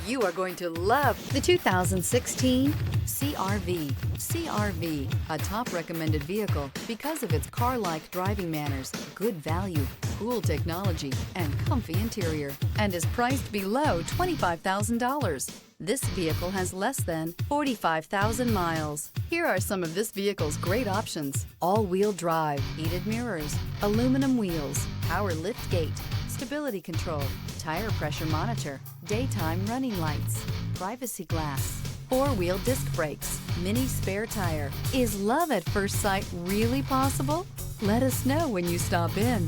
You are going to love the 2016 CR-V. CR-V, a top recommended vehicle because of its car-like driving manners, good value, cool technology, and comfy interior, and is priced below $25,000. This vehicle has less than 45,000 miles. Here are some of this vehicle's great options: all-wheel drive, heated mirrors, aluminum wheels, power lift gate, stability control, tire pressure monitor, daytime running lights, privacy glass, four-wheel disc brakes, mini spare tire. Is love at first sight really possible? Let us know when you stop in.